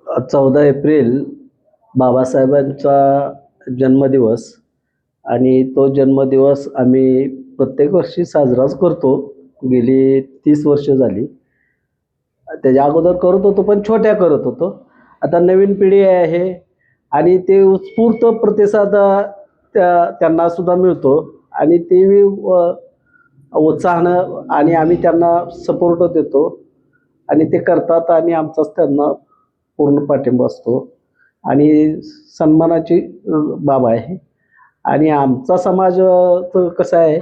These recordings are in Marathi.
14 एप्रिल बाबासाहेबांचा जन्मदिवस आणि तो जन्मदिवस आम्ही प्रत्येक वर्षी साजराच करतो. गेली 30 वर्ष झाली. त्याच्या अगोदर करत होतो, पण छोट्या करत होतो. आता नवीन पिढी आहे आणि ते उत्स्फूर्त प्रतिसाद त्यांना सुद्धा मिळतो आणि ते उत्साहानं आणि आम्ही त्यांना सपोर्ट देतो आणि ते करतात आणि आमचाच त्यांना पूर्ण पाठिंबा असतो आणि सन्मानाची बाब आहे. आणि आमचा समाज कसं आहे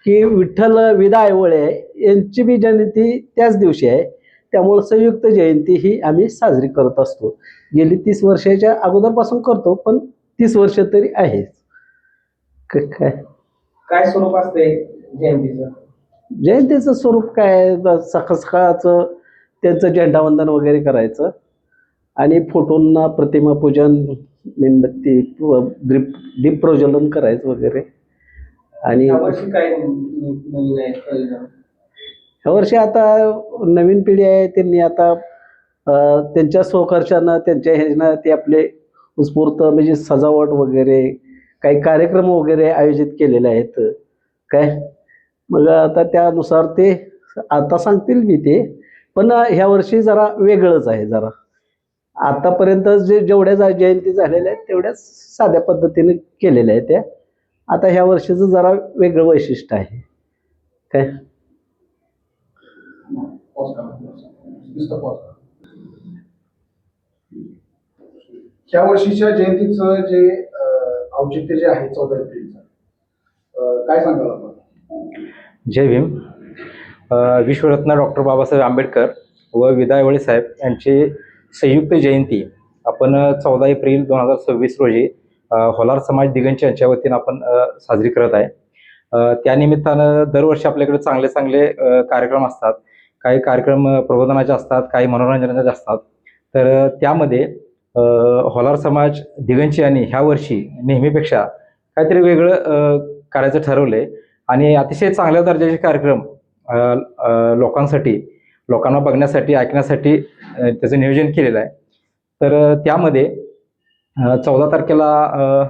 की विठ्ठल विदा आयवळे यांची बी जयंती त्याच दिवशी आहे. त्यामुळं संयुक्त जयंती ही आम्ही साजरी करत असतो. गेली 30 वर्षाच्या अगोदरपासून करतो, पण 30 वर्ष तरी आहेच. काय काय स्वरूप असते जयंतीचं? जयंतीचं स्वरूप काय, सकाळ सकाळचं त्यांचं झेंडावंदन वगैरे करायचं आणि फोटोंना प्रतिमा पूजन, मेणबत्ती, दीप प्रज्वलन करायचं वगैरे. आणि यावर्षी काय नवीन आहे? यावर्षी आता नवीन पिढी आहे, त्यांनी आता त्यांच्या स्वखर्चानं त्यांच्या ह्यानं ते आपले उत्स्फूर्त म्हणजे सजावट वगैरे काही कार्यक्रम वगैरे आयोजित केलेले आहेत. काय मग आता त्यानुसार ते आता सांगतील मी ते, पण ह्या वर्षी जरा वेगळंच आहे. जरा आतापर्यंत जेवढ्या जयंती झालेल्या आहेत तेवढ्याच साध्या पद्धतीने केलेल्या आहेत त्या. आता ह्या वर्षीचं जरा वेगळं वैशिष्ट्य आहे. काय ह्या वर्षीच्या जयंतीचं जे औचित्य जे आहे 14 एप्रिलचं, काय सांगाल आपण? जय भीम. विश्वरत्न डॉक्टर बाबासाहेब आंबेडकर व विदा आयवळे साहेब यांची संयुक्त जयंती आपण 14 एप्रिल 2026 रोजी होलार समाज दिगंची यांच्या वतीनं आपण साजरी करत आहे. त्यानिमित्तानं दरवर्षी आपल्याकडे चांगले चांगले कार्यक्रम असतात. काही कार्यक्रम प्रबोधनाचे असतात, काही मनोरंजनाचे असतात. तर त्यामध्ये होलार समाज दिगंची यांनी ह्या वर्षी नेहमीपेक्षा काहीतरी वेगळं करायचं ठरवलं आहे आणि अतिशय चांगल्या दर्जाचे कार्यक्रम लोकांना बघण्यासाठी, ऐकण्यासाठी त्याचं नियोजन केलेलं आहे. तर त्यामध्ये 14 तारखेला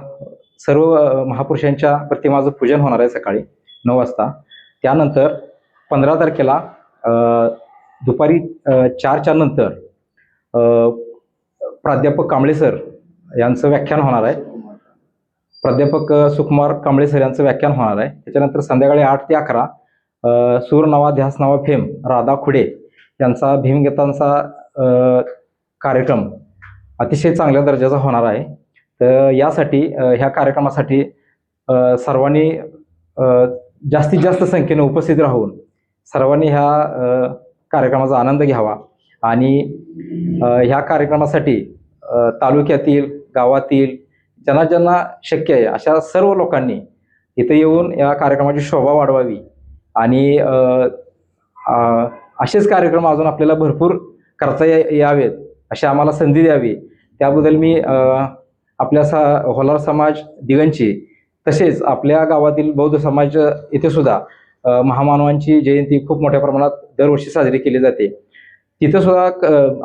सर्व महापुरुषांच्या प्रतिमाचं पूजन होणार आहे सकाळी 9 वाजता. त्यानंतर 15 तारखेला दुपारी 4च्या नंतर प्राध्यापक कांबळे सर यांचं व्याख्यान होणार आहे. प्राध्यापक सुकुमार कांबळे सर यांचं व्याख्यान होणार आहे. त्याच्यानंतर संध्याकाळी 8 ते 11 सूर नवा ध्यास नवा फेम राधा खुडे यांचा भीमगीतांचा कार्यक्रम अतिशय चांगल्या दर्जाचा होणार आहे. तर यासाठी ह्या कार्यक्रमासाठी सर्वांनी जास्तीत जास्त संख्येने उपस्थित राहून सर्वांनी ह्या कार्यक्रमाचा आनंद घ्यावा आणि ह्या कार्यक्रमासाठी तालुक्यातील, गावातील ज्यांना ज्यांना शक्य आहे अशा सर्व लोकांनी इथे येऊन या कार्यक्रमाची शोभा वाढवावी आणि असेच कार्यक्रम अजून आपल्याला भरपूर करता यावेत अशी आम्हाला संधी द्यावी. त्याबद्दल मी आपल्या होलार समाज दिगंची तसेच आपल्या गावातील बौद्ध समाज इथे सुद्धा महामानवांची जयंती खूप मोठ्या प्रमाणात दरवर्षी साजरी केली जाते. तिथं सुद्धा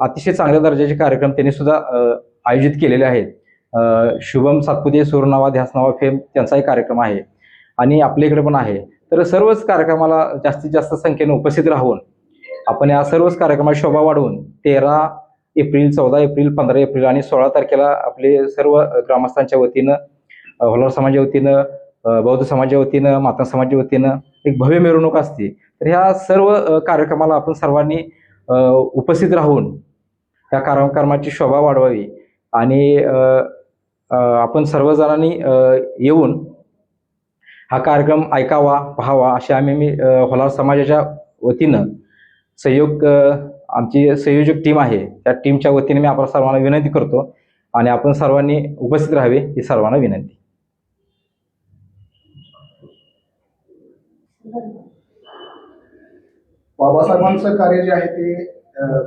अतिशय चांगल्या दर्जाचे कार्यक्रम त्यांनी सुद्धा आयोजित केलेले आहेत. शुभम सातपुते सूर नवा ध्यास नवा फेम त्यांचाही कार्यक्रम आहे आणि आपल्या इकडे पण आहे. तर सर्वच कार्यक्रमाला जास्तीत जास्त संख्येने उपस्थित राहून आपण या सर्वच कार्यक्रमाची शोभा वाढवून 13 एप्रिल, 14 एप्रिल, 15 एप्रिल आणि 16 तारखेला आपले सर्व ग्रामस्थांच्या वतीनं, होलार समाजाच्या वतीनं, बौद्ध समाजाच्या वतीनं, माता समाजाच्या वतीनं एक भव्य मिरवणूक असते. तर ह्या सर्व कार्यक्रमाला आपण सर्वांनी उपस्थित राहून त्या कार्यक्रमाची शोभा वाढवावी आणि आपण सर्वजणांनी येऊन हा कार्यक्रम ऐकावा, पाहावा अशी मी होलार समाजाच्या वतीनं आमची संयोजक टीम आहे त्या टीमच्या वतीने मी आपण सर्वांना विनंती करतो आणि आपण सर्वांनी उपस्थित राहावे ही सर्वांना विनंती. बाबासाहेबांचं कार्य जे आहे ते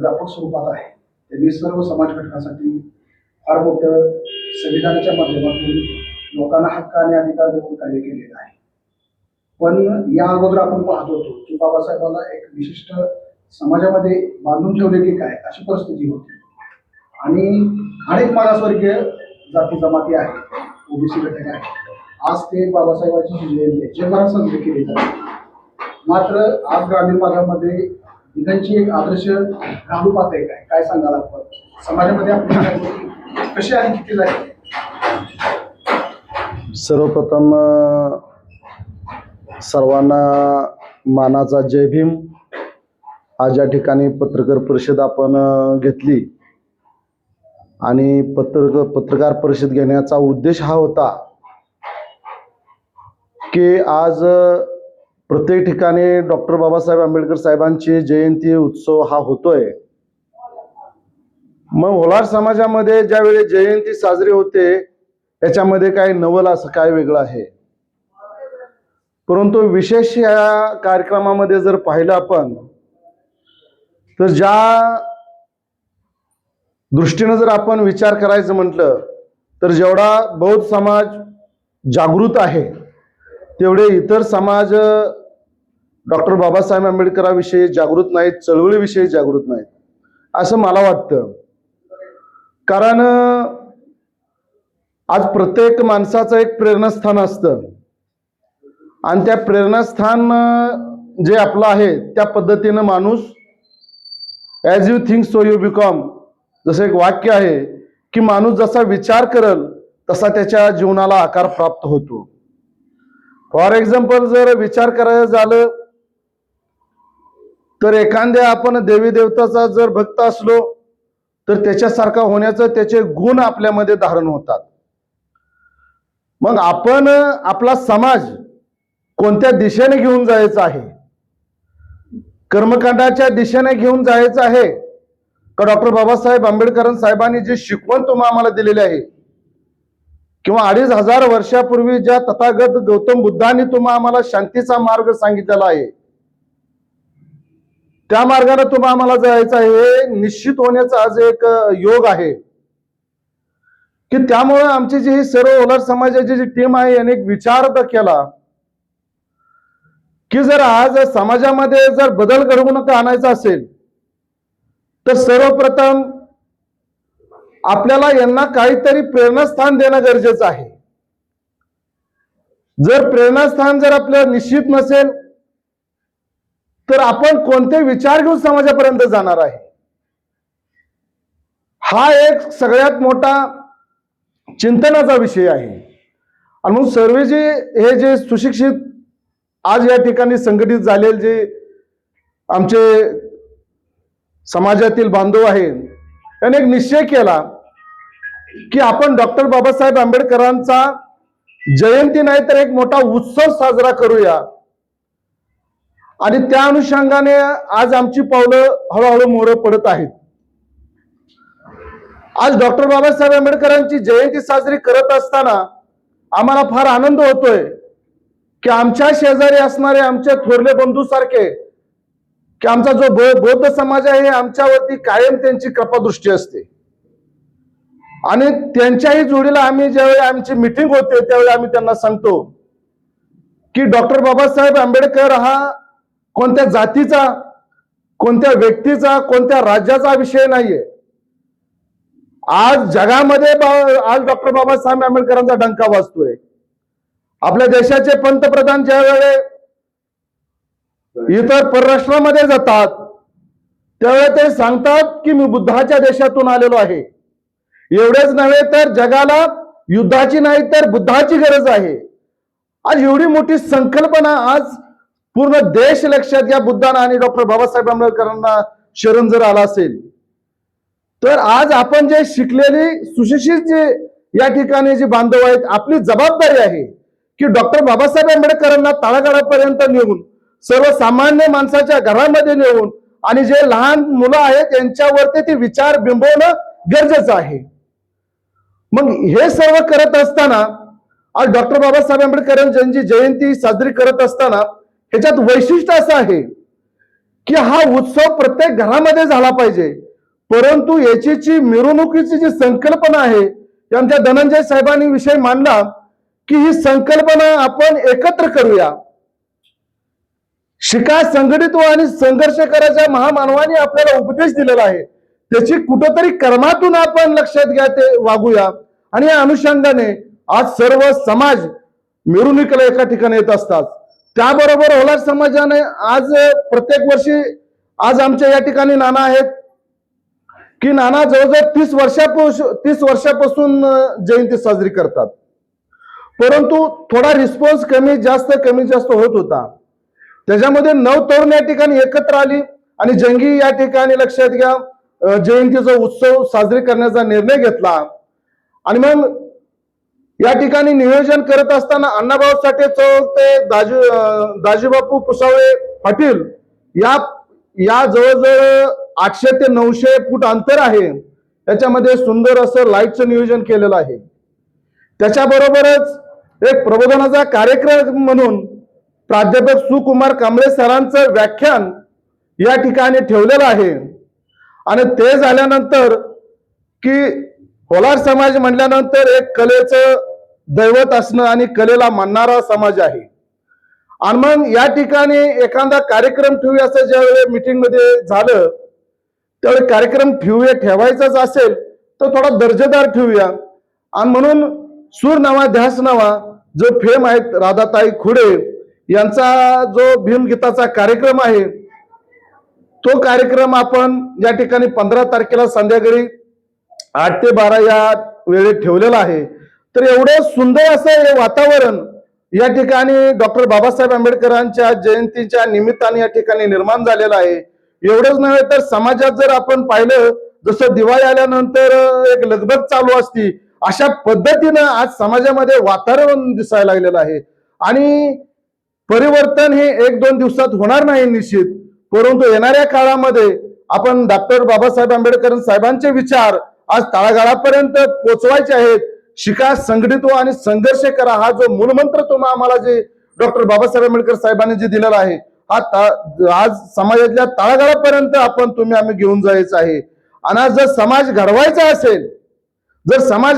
व्यापक स्वरूपात आहे. त्यांनी सर्व समाज घटकासाठी फार मोठं संविधानाच्या माध्यमातून लोकांना हक्क आणि अधिकार देऊन कार्य केलेलं आहे. पण या अगोदर आपण पाहत होतो की बाबासाहेबांना एक विशिष्ट समाजामध्ये बांधून ठेवले की काय अशी परिस्थिती होती आणि अनेक मागासवर्गीय जाती जमाती आहेत, ओबीसी घटक आहेत. आज ते बाबासाहेबांची जी जयंती आहे जगभरात साजरी केली जाते. मात्र आज ग्रामीण भागामध्ये दिघांची एक आदर्श घालू पाहते काय सांगाल आपण समाजामध्ये आपली जागृती कशी आणि किती झाली? सर्वप्रथम सर्वांना मानाचा जय भीम. आज या ठिकाणी पत्रकार परिषद आपण घेतली आणि पत्रकार परिषद घेण्याचा उद्देश हा होता की आज प्रत्येक ठिकाणी डॉक्टर बाबासाहेब आंबेडकर साहेबांची जयंती उत्सव हा होतोय. मग होलार समाजामध्ये ज्यावेळी जयंती साजरी होते याच्यामध्ये काय नवल असं काय वेगळं आहे. परंतु विशेष या कार्यक्रमामध्ये जर पाहिलं आपण तर ज्या दृष्टीनं जर आपण विचार करायचं म्हटलं तर जेवढा बौद्ध समाज जागृत आहे तेवढे इतर समाज डॉक्टर बाबासाहेब आंबेडकरांविषयी जागृत नाहीत, चळवळीविषयी जागृत नाहीत असं मला वाटतं. कारण आज प्रत्येक माणसाचं एक प्रेरणास्थान असतं आणि त्या प्रेरणास्थान जे आपलं आहे त्या पद्धतीनं माणूस as you think so you become, जसं एक वाक्य आहे की माणूस जसा विचार करल तसा त्याच्या जीवनाला आकार प्राप्त होतो. फॉर एक्झाम्पल जर विचार करायचं झालं तर एखाद्या आपण देवी देवताचा जर भक्त असलो तर त्याच्यासारखा होण्याचं त्याचे गुण आपल्यामध्ये धारण होतात. मग आपण आपला समाज कोणत्या दिशेने घेऊन जायचं आहे, कर्मकांडाच्या दिशेने घेऊन जायचं आहे का डॉक्टर बाबासाहेब आंबेडकर साहेबांनी जी शिकवण तुम्हाला आम्हाला दिलेली आहे किंवा 2500 वर्षापूर्वी ज्या तथागत गौतम बुद्धांनी तुम्हाला आम्हाला शांतीचा मार्ग सांगितलेला आहे त्या मार्गाने तुम्हाला आम्हाला जायचं आहे, हे निश्चित होण्याचा आज एक योग आहे की त्यामुळे आमची जी ही सर्व होलार समाजाची जी टीम आहे याने एक विचार केला की जर आज समाजामध्ये जर बदल घडवून आणायचा असेल तर सर्वप्रथम आपल्याला यांना काहीतरी प्रेरणास्थान देणं गरजेचं आहे. जर प्रेरणास्थान जर आपलं निश्चित नसेल तर आपण कोणते विचार घेऊन समाजापर्यंत जाणार आहे, हा एक सगळ्यात मोठा चिंतनाचा विषय आहे. आणि मग सर्व हे जे सुशिक्षित आज या ठिकाणी संघटित झालेले जे आमचे समाजातील बांधव आहेत त्याने एक निश्चय केला की आपण डॉक्टर बाबासाहेब आंबेडकरांचा जयंती नाही तर एक मोठा उत्सव साजरा करूया. आणि त्या अनुषंगाने आज आमची पावलं हळूहळू मोहर पडत आहेत. आज डॉक्टर बाबासाहेब आंबेडकरांची जयंती साजरी करत असताना आम्हाला फार आनंद होतोय की आमच्या शेजारी असणारे आमचे थोरले बंधू सारखे की आमचा जो बौद्ध समाज आहे आमच्यावरती कायम त्यांची कृपादृष्टी असते. आणि त्यांच्याही जोडीला आम्ही ज्यावेळी आमची मीटिंग होते त्यावेळी आम्ही त्यांना सांगतो की डॉक्टर बाबासाहेब आंबेडकर हा कोणत्या जातीचा, कोणत्या व्यक्तीचा, कोणत्या राज्याचा विषय नाहीये. आज जगामध्ये आज डॉक्टर बाबासाहेब आंबेडकरांचा डंका वाजतोय. आपल्या देशाचे पंतप्रधान ज्यावेळी इतर परराष्ट्रामध्ये जातात त्यावेळी ते सांगतात की मी बुद्धाच्या देशातून आलेलो आहे. एवढेच नव्हे तर जगाला युद्धाची नाही तर बुद्धाची गरज आहे. आज एवढी मोठी संकल्पना आज पूर्ण देश लक्षात या बुद्धांना आणि डॉक्टर बाबासाहेब आंबेडकरांना शरण जर आला असेल तर आज आपण जे शिकलेली सुशिक्षित जे या ठिकाणी जे बांधव आहेत आपली जबाबदारी आहे की डॉक्टर बाबासाहेब आंबेडकरांना तळागाळापर्यंत नेऊन सर्वसामान्य माणसाच्या घरामध्ये नेऊन आणि जे लहान मुलं आहेत त्यांच्यावरती ते विचार बिंबवणं गरजेचं आहे. मग हे सर्व करत असताना आज डॉक्टर बाबासाहेब आंबेडकरांची जयंती साजरी करत असताना ह्याच्यात वैशिष्ट्य असं आहे की हा उत्सव प्रत्येक घरामध्ये झाला पाहिजे. परंतु याची जी मिरवणुकीची जी संकल्पना आहे ती आमच्या धनंजय साहेबांनी विषय मांडला की ही संकल्पना आपण एकत्र करूया. शिका, संघटित व्हा आणि संघर्ष करायच्या महामानवाने आपल्याला उपदेश दिलेला आहे त्याची कुठंतरी कर्मातून आपण लक्षात घ्या ते वागूया. आणि या अनुषंगाने आज सर्व समाज मिरवणुकीला एका ठिकाणी येत असतात. त्याबरोबर होलार समाजाने आज प्रत्येक वर्षी आज आमच्या या ठिकाणी नाना आहेत की नाना जवळजवळ 30 वर्षापासून जयंती साजरी करतात. परंतु थोडा रिस्पॉन्स कमी जास्त होत होता. त्याच्यामध्ये 9 तरुण या ठिकाणी एकत्र आली आणि जंगी या ठिकाणी लक्षात घ्या जयंतीचा उत्सव साजरी करण्याचा निर्णय घेतला. आणि मग या ठिकाणी नियोजन करत असताना अण्णाभाऊ साठे चौक ते दाजीबापू पुसावळे पाटील या जवळजवळ 800 ते 900 फूट अंतर आहे. त्याच्यामध्ये सुंदर असं लाईटचं नियोजन केलेलं आहे. त्याच्याबरोबरच एक प्रबोधनाचा कार्यक्रम म्हणून प्राध्यापक सुकुमार कांबळे सरांचं व्याख्यान या ठिकाणी ठेवलेलं आहे. आणि ते झाल्यानंतर की होलार समाज म्हटल्यानंतर एक कलेचं दैवत असणं आणि कलेला मानणारा समाज आहे. आणि मग या ठिकाणी एखादा कार्यक्रम ठेवूया असं ज्यावेळी मीटिंग मध्ये झालं त्यावेळी कार्यक्रम ठेवायचाच असेल तर थोडा दर्जेदार ठेवूया. आणि म्हणून सूर नावा ध्यास नावा जो फेम आहेत राधाताई खुडे यांचा जो भीमगीताचा कार्यक्रम आहे तो कार्यक्रम आपण या ठिकाणी 15 तारखेला संध्याकाळी 8 ते 12 या वेळेत ठेवलेला आहे. तर एवढं सुंदर असं हे वातावरण या ठिकाणी डॉक्टर बाबासाहेब आंबेडकरांच्या जयंतीच्या निमित्ताने या ठिकाणी निर्माण झालेलं आहे. एवढंच नव्हे तर समाजात जर आपण पाहिलं जसं दिवाळी आल्यानंतर एक लगबग चालू असती अशा पद्धतीनं आज समाजामध्ये वातावरण दिसायला लागलेलं आहे. आणि परिवर्तन हे 1-2 दिवसात होणार नाही निश्चित, परंतु येणाऱ्या काळामध्ये आपण डॉक्टर बाबासाहेब आंबेडकर साहेबांचे विचार आज तळागाळापर्यंत पोहोचवायचे आहेत. शिका, संघटित व्हा आणि संघर्ष करा हा जो मूलमंत्र तुम्हाला आम्हाला जे डॉक्टर बाबासाहेब आंबेडकर साहेबांनी जे दिलेला आहे हा आज समाजातल्या तळागाळापर्यंत आम्ही घेऊन जायचं आहे. आणि आज जर समाज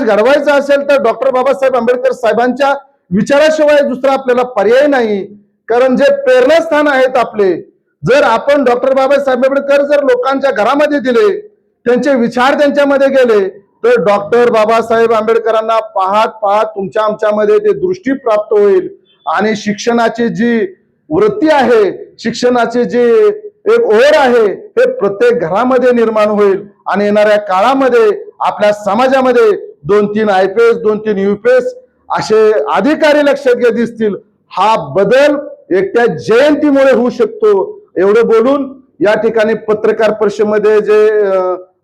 घडवायचा असेल तर डॉक्टर बाबासाहेब आंबेडकर साहेबांच्या विचाराशिवाय दुसरा आपल्याला पर्याय नाही. कारण जे प्रेरणास्थान आहेत आपले, जर आपण डॉक्टर बाबासाहेब आंबेडकर जर लोकांच्या घरामध्ये दिले, त्यांचे विचार त्यांच्यामध्ये गेले तर डॉक्टर बाबासाहेब आंबेडकरांना पाहत तुमच्या आमच्यामध्ये ते दृष्टी प्राप्त होईल. आणि शिक्षणाची जी वृत्ती आहे, शिक्षणाची जी एक ओढ आहे हे प्रत्येक घरामध्ये निर्माण होईल. आणि येणाऱ्या काळामध्ये आपल्या समाजामध्ये 2-3 IPS 2-3 UPS असे अधिकारी लक्षात दिसतील. हा बदल एकट्या जयंतीमुळे होऊ शकतो. एवढं बोलून या ठिकाणी पत्रकार परिषदेमध्ये जे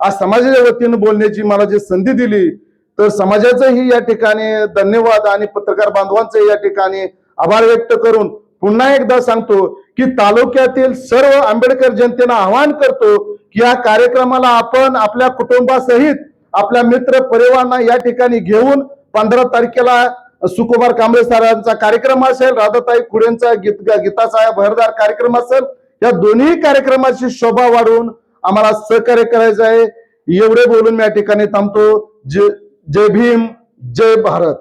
आज समाजाच्या वतीनं बोलण्याची मला जी संधी दिली तर समाजाचंही या ठिकाणी धन्यवाद आणि पत्रकार बांधवांचे या ठिकाणी आभार व्यक्त करून पुन्हा एकदा सांगतो की तालुक्यातील सर्व आंबेडकर जनतेला आवाहन करतो की या कार्यक्रमाला आपण आपल्या कुटुंबासहित आपल्या मित्र परिवारांना या ठिकाणी घेऊन 15 तारखेला सुकुमार कांबळे सरांचा कार्यक्रम असेल, राधाताई खुडेंचा गीताचा भरदार कार्यक्रम असेल, या दोन्ही कार्यक्रमाची शोभा वाढवून आम्हाला सहकार्य करायचं आहे. एवढे बोलून मी या ठिकाणी थांबतो. जय भीम, जय भारत.